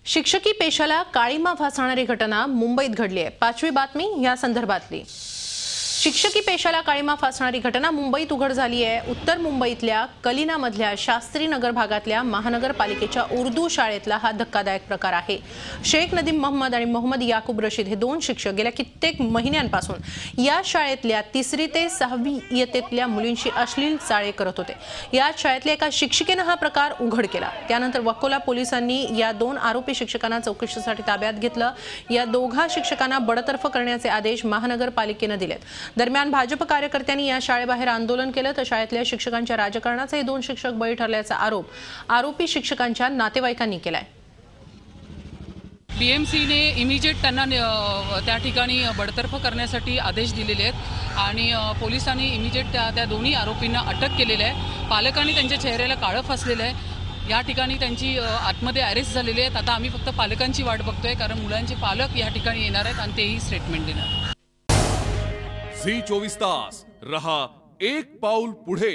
शिक्षकी पेशाला काळीमा फासणारी घटना मुंबईत घडली आहे। 5वी बातमी या संदर्भातली। शिक्षकी पेशाला काळीमा फासणारी घटना मुंबईत उघड झाली आहे। उत्तर मुंबईतल्या कलिनामधल्या शास्त्री नगर भागातल्या महानगरपालिकेच्या उर्दू शाळेतला हा धक्कादायक प्रकार आहे। शेख नदीम मोहम्मद आणि मोहम्मद याकूब रशीद हे दोन शिक्षक गेल्या कित्येक महिन्यांपासून या शाळेतल्या 3री ते 6वी इयत्तेतल्या मुलींशी अश्लील चाळे करत होते। या शाळेतल्या एका शिक्षिकेने हा प्रकार उघड केला। त्यानंतर वकोला पोलिसांनी या दोन आरोपी शिक्षकांना चौकशीसाठी ताब्यात घेतलं। या दोघा शिक्षकांना बडतर्फ करण्याचे आदेश महानगरपालिकेने दिलेत। दरम्यान भाजप कार्यकर्त्यांनी या शाळेबाहेर आंदोलन केलं तर शाळेतल्या शिक्षकांच्या राजकारणाचे हे दोन शिक्षक बळी ठरल्याचा आरोप आरोपी शिक्षकांच्या नातेवाईकांनी केलाय। बीएमसीने इमिजिएट त्यांना त्या ठिकाणी बडतर्फ करण्यासाठी आदेश दिलेले आहेत आणि पोलिसांनी इमिजिएट त्या दोन्ही आरोपींना अटक केलेली आहे। पालकांनी त्यांच्या चेहऱ्याला काळं फासलेलं आहे। या ठिकाणी त्यांची आतमध्ये अरेस्ट झालेली आहेत। आता आम्ही फक्त पालकांची वाट बघतोय कारण मुलांचे पालक या ठिकाणी येणार आहेत आणि तेही स्टेटमेंट देणार। झी 24 तास रहा एक पाऊल पुढे।